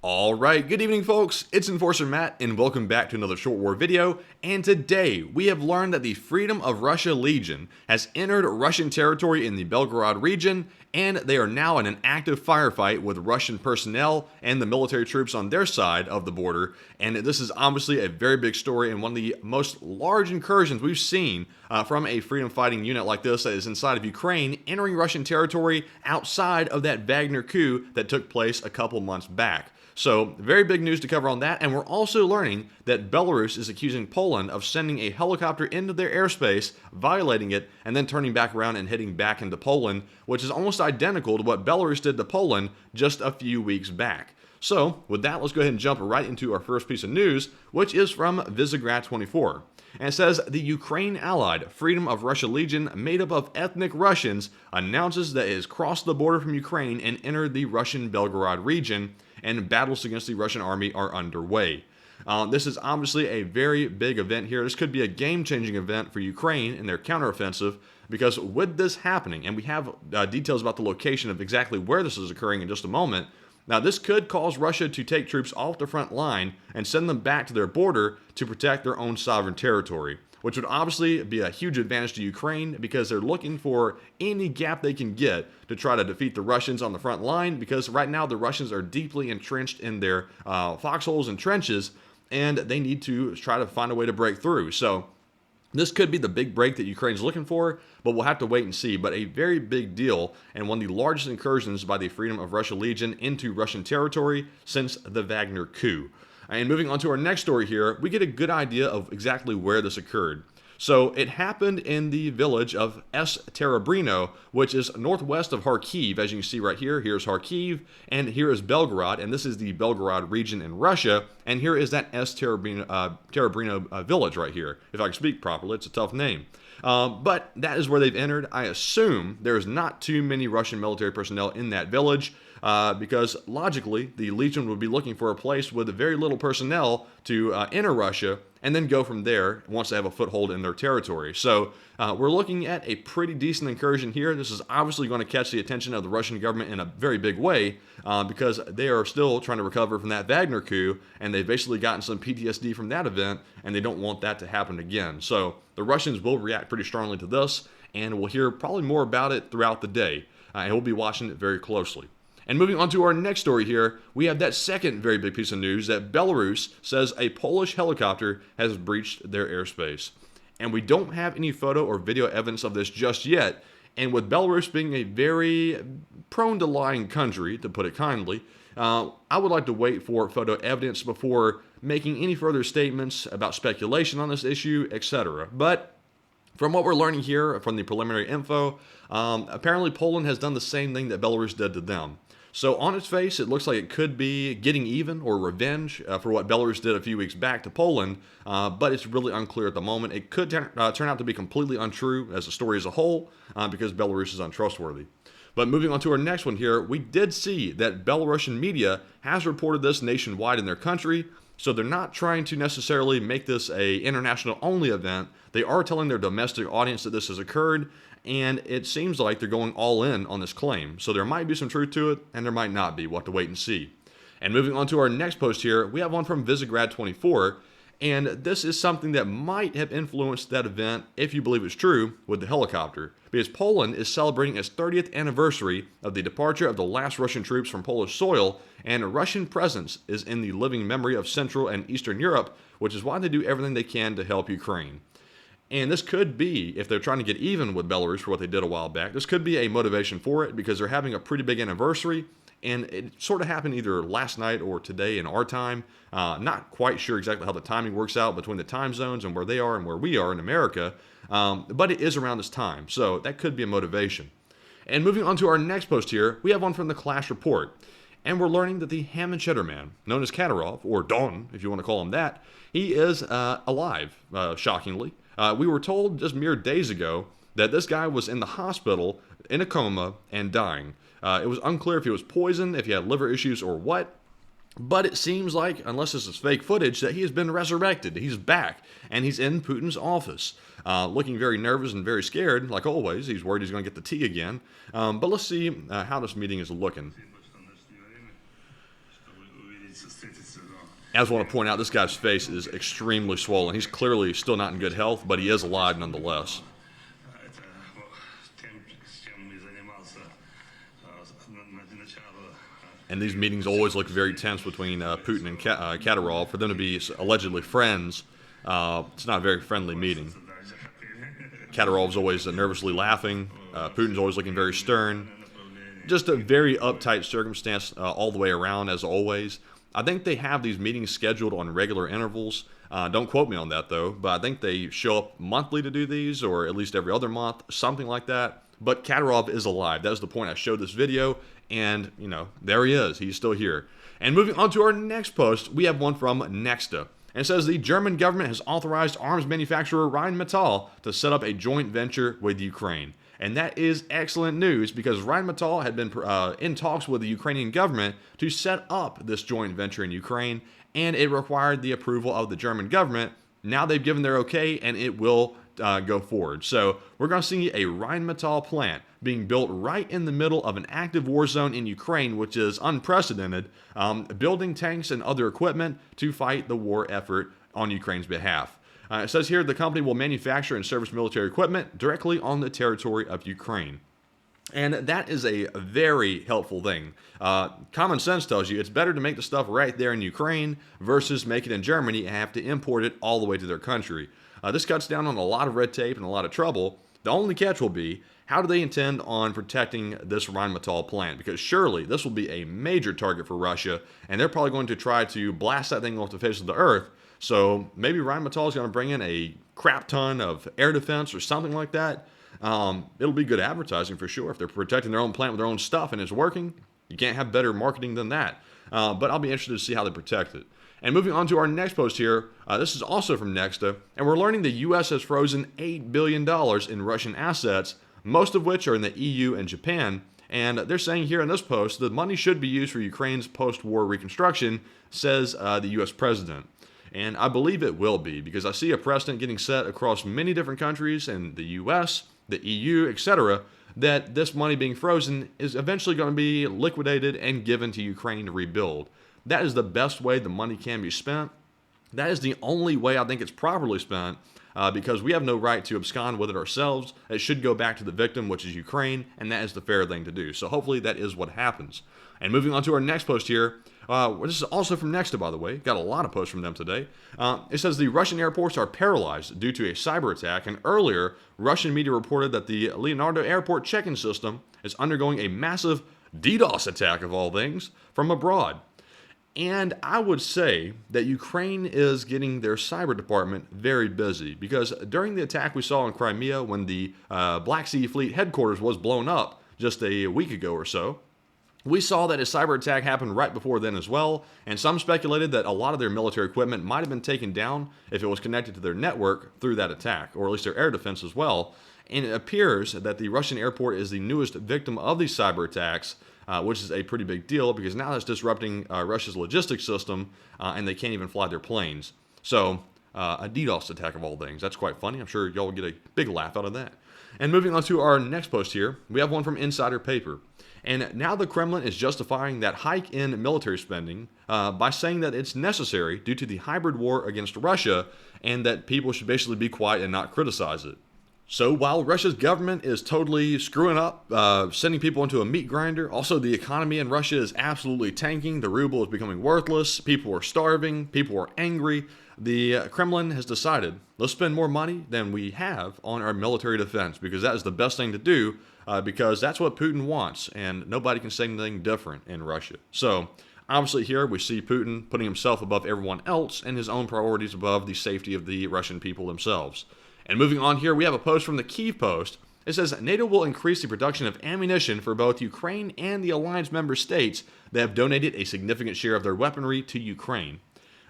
Alright, good evening folks, it's Enforcer Matt and welcome back to another Short War video, and today we have learned that the Freedom of Russia Legion has entered Russian territory in the Belgorod region, and they are now in an active firefight with Russian personnel and the military troops on their side of the border, and this is obviously a very big story and one of the most large incursions we've seen from a freedom fighting unit like this that is inside of Ukraine entering Russian territory outside of that Wagner coup that took place a couple months back. So, very big news to cover on that, and we're also learning that Belarus is accusing Poland of sending a helicopter into their airspace, violating it, and then turning back around and heading back into Poland, which is almost identical to what Belarus did to Poland just a few weeks back. So, with that, let's go ahead and jump right into our first piece of news, which is from Belgorod 24. And it says, the Ukraine-allied Freedom of Russia Legion, made up of ethnic Russians, announces that it has crossed the border from Ukraine and entered the Russian Belgorod region, and battles against the Russian army are underway. This is obviously a very big event here. This could be a game-changing event for Ukraine in their counteroffensive, because with this happening, and we have details about the location of exactly where this is occurring in just a moment, now this could cause Russia to take troops off the front line and send them back to their border to protect their own sovereign territory, which would obviously be a huge advantage to Ukraine because they're looking for any gap they can get to try to defeat the Russians on the front line, because right now the Russians are deeply entrenched in their foxholes and trenches, and they need to try to find a way to break through. So this could be the big break that Ukraine's looking for, but we'll have to wait and see. But a very big deal, and one of the largest incursions by the Freedom of Russia Legion into Russian territory since the Wagner coup. And moving on to our next story here, we get a good idea of exactly where this occurred. So it happened in the village of Terebrino, which is northwest of Kharkiv. As you can see right here, here's Kharkiv, and here is Belgorod, and this is the Belgorod region in Russia, and here is that Terebrino village right here. If I can speak properly, it's a tough name. But that is where they've entered. I assume there's not too many Russian military personnel in that village, because logically, the Legion would be looking for a place with very little personnel to enter Russia and then go from there once they have a foothold in their territory. So we're looking at a pretty decent incursion here. This is obviously going to catch the attention of the Russian government in a very big way, because they are still trying to recover from that Wagner coup, and they've basically gotten some PTSD from that event, and they don't want that to happen again. So the Russians will react pretty strongly to this, and we'll hear probably more about it throughout the day, and we'll be watching it very closely. And moving on to our next story here, we have that second very big piece of news that Belarus says a Polish helicopter has breached their airspace. And we don't have any photo or video evidence of this just yet. And with Belarus being a very prone to lying country, to put it kindly, I would like to wait for photo evidence before making any further statements about speculation on this issue, etc. But from what we're learning here from the preliminary info, apparently Poland has done the same thing that Belarus did to them. So on its face, it looks like it could be getting even or revenge for what Belarus did a few weeks back to Poland, but it's really unclear at the moment. It could turn out to be completely untrue as a story as a whole, because Belarus is untrustworthy. But moving on to our next one here, we did see that Belarusian media has reported this nationwide in their country, so they're not trying to necessarily make this a international only event. They are telling their domestic audience that this has occurred, and it seems like they're going all in on this claim. So there might be some truth to it, and there might not be. We'll have to wait and see. And moving on to our next post here, we have one from Belgorod 24, and this is something that might have influenced that event, if you believe it's true, with the helicopter. Because Poland is celebrating its 30th anniversary of the departure of the last Russian troops from Polish soil, and a Russian presence is in the living memory of Central and Eastern Europe, which is why they do everything they can to help Ukraine. And this could be, if they're trying to get even with Belarus for what they did a while back, this could be a motivation for it, because they're having a pretty big anniversary, and it sort of happened either last night or today in our time. Not quite sure exactly how the timing works out between the time zones and where they are and where we are in America, but it is around this time, so that could be a motivation. And moving on to our next post here, we have one from the Clash Report. And we're learning that the ham and cheddar man, known as Kadyrov, or Don, if you want to call him that, he is alive, shockingly. We were told just mere days ago that this guy was in the hospital in a coma and dying. It was unclear if he was poisoned, if he had liver issues, or what. But it seems like, unless this is fake footage, that he has been resurrected. He's back, and he's in Putin's office, looking very nervous and very scared, like always. He's worried he's going to get the tea again. But let's see how this meeting is looking. I just want to point out this guy's face is extremely swollen. He's clearly still not in good health, but he is alive nonetheless. And these meetings always look very tense between Putin and Kadyrov. For them to be allegedly friends, it's not a very friendly meeting. Kadyrov's always nervously laughing. Putin's always looking very stern. Just a very uptight circumstance all the way around, as always. I think they have these meetings scheduled on regular intervals. Don't quote me on that, though, but I think they show up monthly to do these, or at least every other month, something like that. But Kadyrov is alive. That was the point I showed this video, and, you know, there he is. He's still here. And moving on to our next post, we have one from Nexta. And it says the German government has authorized arms manufacturer Rheinmetall to set up a joint venture with Ukraine. And that is excellent news because Rheinmetall had been in talks with the Ukrainian government to set up this joint venture in Ukraine, and it required the approval of the German government. Now they've given their okay, and it will go forward. So we're going to see a Rheinmetall plant being built right in the middle of an active war zone in Ukraine, which is unprecedented, building tanks and other equipment to fight the war effort on Ukraine's behalf. It says here the company will manufacture and service military equipment directly on the territory of Ukraine. And that is a very helpful thing. Common sense tells you it's better to make the stuff right there in Ukraine versus make it in Germany and have to import it all the way to their country. This cuts down on a lot of red tape and a lot of trouble. The only catch will be, how do they intend on protecting this Rheinmetall plant? Because surely this will be a major target for Russia, and they're probably going to try to blast that thing off the face of the earth. So maybe Rheinmetall is going to bring in a crap ton of air defense or something like that. It'll be good advertising for sure. If they're protecting their own plant with their own stuff and it's working, you can't have better marketing than that. But I'll be interested to see how they protect it. And moving on to our next post here, this is also from Nexta, and we're learning the U.S. has frozen $8 billion in Russian assets, most of which are in the EU and Japan. And they're saying here in this post, the money should be used for Ukraine's post-war reconstruction, says the U.S. president. And I believe it will be, because I see a precedent getting set across many different countries in the U.S., the EU, etc., that this money being frozen is eventually going to be liquidated and given to Ukraine to rebuild. That is the best way the money can be spent. That is the only way I think it's properly spent, because we have no right to abscond with it ourselves. It should go back to the victim, which is Ukraine, and that is the fair thing to do. So hopefully that is what happens. And moving on to our next post here, this is also from Nexta, by the way. Got a lot of posts from them today. It says the Russian airports are paralyzed due to a cyber attack, and earlier, Russian media reported that the Leonardo Airport check-in system is undergoing a massive DDoS attack, of all things, from abroad. And I would say that Ukraine is getting their cyber department very busy, because during the attack we saw in Crimea when the Black Sea Fleet headquarters was blown up just a week ago or so, we saw that a cyber attack happened right before then as well, and some speculated that a lot of their military equipment might have been taken down if it was connected to their network through that attack, or at least their air defense as well. And it appears that the Russian airport is the newest victim of these cyber attacks, which is a pretty big deal, because now it's disrupting Russia's logistics system, and they can't even fly their planes. So, a DDoS attack of all things. That's quite funny. I'm sure y'all will get a big laugh out of that. And moving on to our next post here, we have one from Insider Paper. And now the Kremlin is justifying that hike in military spending by saying that it's necessary due to the hybrid war against Russia, and that people should basically be quiet and not criticize it. So while Russia's government is totally screwing up, sending people into a meat grinder, also the economy in Russia is absolutely tanking. The ruble is becoming worthless. People are starving. People are angry. The Kremlin has decided, let's spend more money than we have on our military defense, because that is the best thing to do, because that's what Putin wants, and nobody can say anything different in Russia. So obviously here we see Putin putting himself above everyone else and his own priorities above the safety of the Russian people themselves. And moving on here, we have a post from the Kyiv Post. It says NATO will increase the production of ammunition for both Ukraine and the alliance member states that have donated a significant share of their weaponry to Ukraine.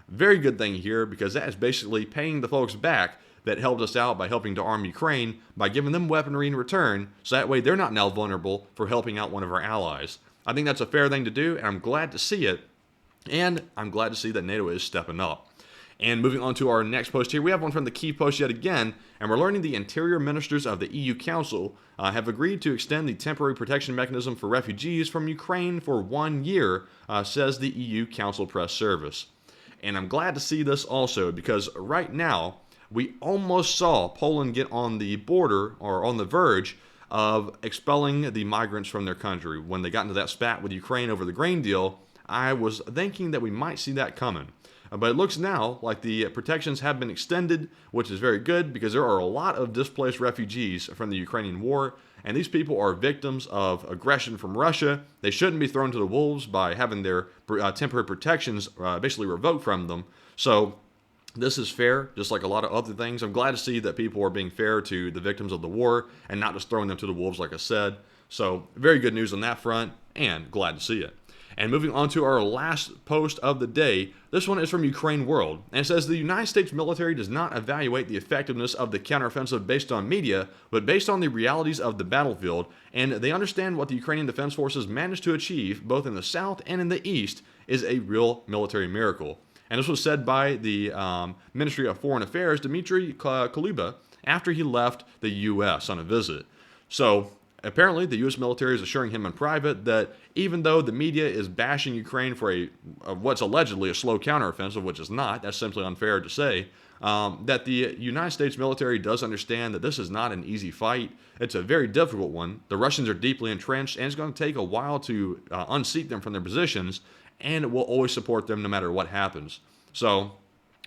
Very good thing here, because that is basically paying the folks back that helped us out by helping to arm Ukraine by giving them weaponry in return, so that way they're not now vulnerable for helping out one of our allies. I think that's a fair thing to do, and I'm glad to see it, and I'm glad to see that NATO is stepping up. And moving on to our next post here, we have one from the Kyiv Post yet again, and we're learning the interior ministers of the EU Council have agreed to extend the temporary protection mechanism for refugees from Ukraine for 1 year, says the EU Council press service. And I'm glad to see this also because right now we almost saw Poland get on the border or on the verge of expelling the migrants from their country. When they got into that spat with Ukraine over the grain deal, I was thinking that we might see that coming. But it looks now like the protections have been extended, which is very good because there are a lot of displaced refugees from the Ukrainian war, and these people are victims of aggression from Russia. They shouldn't be thrown to the wolves by having their temporary protections basically revoked from them. So this is fair, just like a lot of other things. I'm glad to see that people are being fair to the victims of the war and not just throwing them to the wolves, like I said. So very good news on that front, and glad to see it. And moving on to our last post of the day, this one is from Ukraine World, and it says the United States military does not evaluate the effectiveness of the counteroffensive based on media, but based on the realities of the battlefield, and they understand what the Ukrainian Defense Forces managed to achieve, both in the south and in the east, is a real military miracle. And this was said by the Ministry of Foreign Affairs, Dmitry Kuleba, after he left the U.S. on a visit. So apparently, the U.S. military is assuring him in private that even though the media is bashing Ukraine for what's allegedly a slow counteroffensive, which is not, that's simply unfair to say, that the United States military does understand that this is not an easy fight. It's a very difficult one. The Russians are deeply entrenched, and it's going to take a while to unseat them from their positions, and it will always support them no matter what happens. So,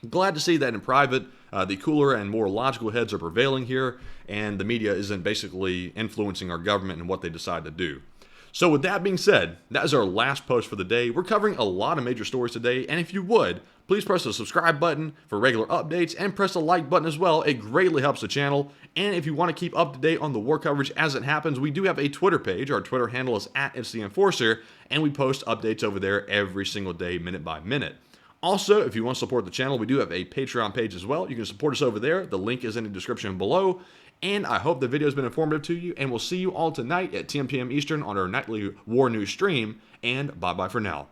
glad to see that in private, the cooler and more logical heads are prevailing here, and the media isn't basically influencing our government and what they decide to do. So with that being said, that is our last post for the day. We're covering a lot of major stories today, and if you would, please press the subscribe button for regular updates and press the like button as well. It greatly helps the channel. And if you want to keep up to date on the war coverage as it happens, we do have a Twitter page. Our Twitter handle is @It'sTheEnforcer, and we post updates over there every single day, minute by minute. Also, if you want to support the channel, we do have a Patreon page as well. You can support us over there. The link is in the description below. And I hope the video has been informative to you, and we'll see you all tonight at 10 p.m. Eastern on our nightly war news stream, and bye-bye for now.